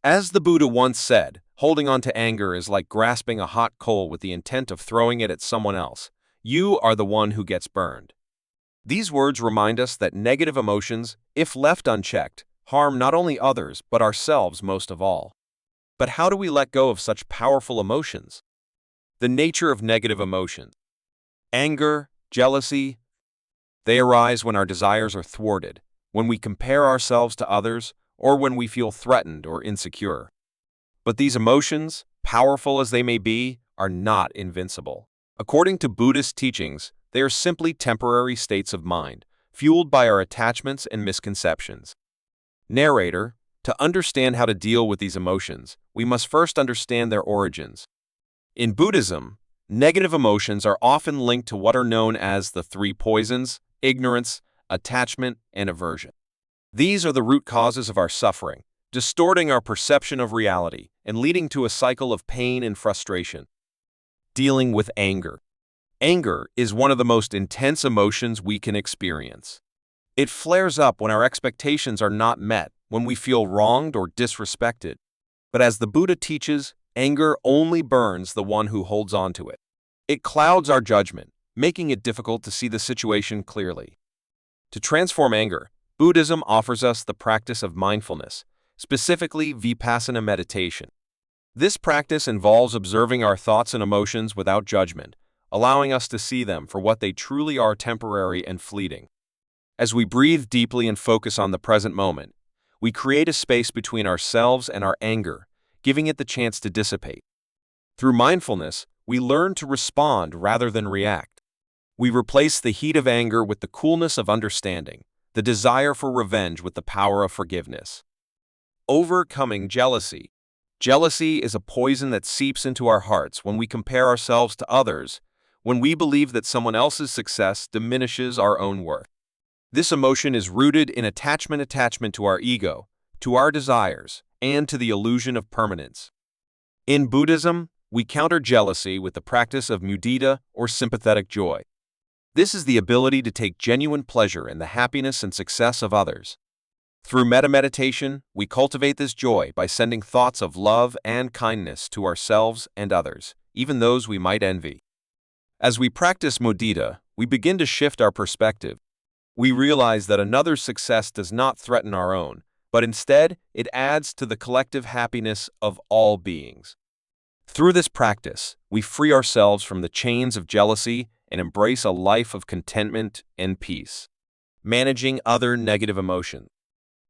As the Buddha once said, holding on to anger is like grasping a hot coal with the intent of throwing it at someone else. You are the one who gets burned. These words remind us that negative emotions, if left unchecked, harm not only others but ourselves most of all. But how do we let go of such powerful emotions? The nature of negative emotions. Anger, jealousy, they arise when our desires are thwarted, when we compare ourselves to others, or when we feel threatened or insecure. But these emotions, powerful as they may be, are not invincible. According to Buddhist teachings, they are simply temporary states of mind, fueled by our attachments and misconceptions. Narrator, to understand how to deal with these emotions, we must first understand their origins. In Buddhism, negative emotions are often linked to what are known as the three poisons: ignorance, attachment, and aversion. These are the root causes of our suffering, distorting our perception of reality and leading to a cycle of pain and frustration. Dealing with anger. Anger is one of the most intense emotions we can experience. It flares up when our expectations are not met, when we feel wronged or disrespected. But as the Buddha teaches, anger only burns the one who holds on to it. It clouds our judgment, making it difficult to see the situation clearly. To transform anger, Buddhism offers us the practice of mindfulness, specifically vipassana meditation. This practice involves observing our thoughts and emotions without judgment, allowing us to see them for what they truly are: temporary and fleeting. As we breathe deeply and focus on the present moment, we create a space between ourselves and our anger, giving it the chance to dissipate. Through mindfulness, we learn to respond rather than react. We replace the heat of anger with the coolness of understanding, the desire for revenge with the power of forgiveness. Overcoming jealousy. Jealousy is a poison that seeps into our hearts when we compare ourselves to others, when we believe that someone else's success diminishes our own worth. This emotion is rooted in attachment to our ego, to our desires, and to the illusion of permanence. In Buddhism, we counter jealousy with the practice of mudita, or sympathetic joy. This is the ability to take genuine pleasure in the happiness and success of others. Through meditation, we cultivate this joy by sending thoughts of love and kindness to ourselves and others, even those we might envy. As we practice mudita, we begin to shift our perspective. We realize that another's success does not threaten our own, but instead it adds to the collective happiness of all beings. Through this practice, we free ourselves from the chains of jealousy and embrace a life of contentment and peace. Managing other negative emotions.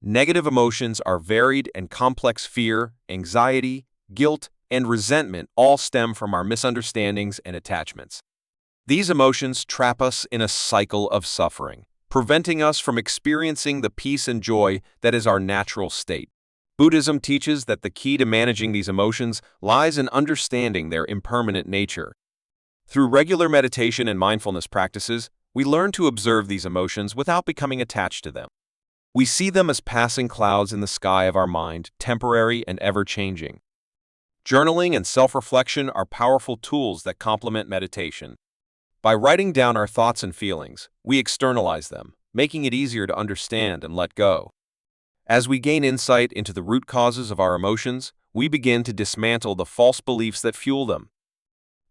Negative emotions are varied and complex. Fear, anxiety, guilt, and resentment all stem from our misunderstandings and attachments. These emotions trap us in a cycle of suffering, preventing us from experiencing the peace and joy that is our natural state. Buddhism teaches that the key to managing these emotions lies in understanding their impermanent nature. Through regular meditation and mindfulness practices, we learn to observe these emotions without becoming attached to them. We see them as passing clouds in the sky of our mind, temporary and ever-changing. Journaling and self-reflection are powerful tools that complement meditation. By writing down our thoughts and feelings, we externalize them, making it easier to understand and let go. As we gain insight into the root causes of our emotions, we begin to dismantle the false beliefs that fuel them.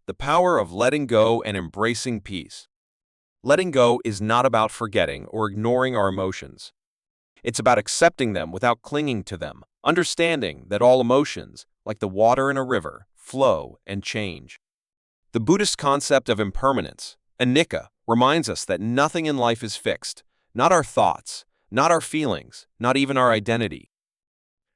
The power of letting go and embracing peace. Letting go is not about forgetting or ignoring our emotions. It's about accepting them without clinging to them, understanding that all emotions, like the water in a river, flow and change. The Buddhist concept of impermanence, anicca, reminds us that nothing in life is fixed, not our thoughts, not our feelings, not even our identity.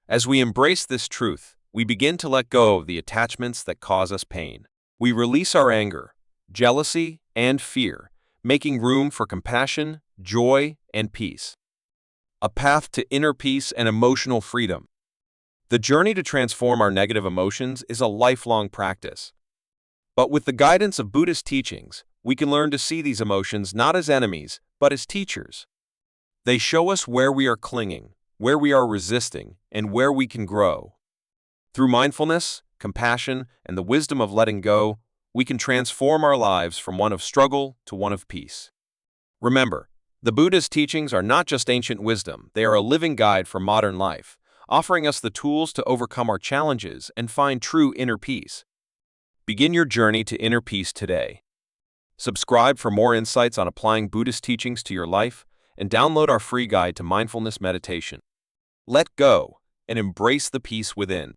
As we embrace this truth, we begin to let go of the attachments that cause us pain. We release our anger, jealousy, and fear, making room for compassion, joy, and peace. A path to inner peace and emotional freedom. The journey to transform our negative emotions is a lifelong practice. But with the guidance of Buddhist teachings, we can learn to see these emotions not as enemies, but as teachers. They show us where we are clinging, where we are resisting, and where we can grow. Through mindfulness, compassion, and the wisdom of letting go, we can transform our lives from one of struggle to one of peace. Remember, the Buddha's teachings are not just ancient wisdom, they are a living guide for modern life, offering us the tools to overcome our challenges and find true inner peace. Begin your journey to inner peace today. Subscribe for more insights on applying Buddhist teachings to your life, and download our free guide to mindfulness meditation. Let go and embrace the peace within.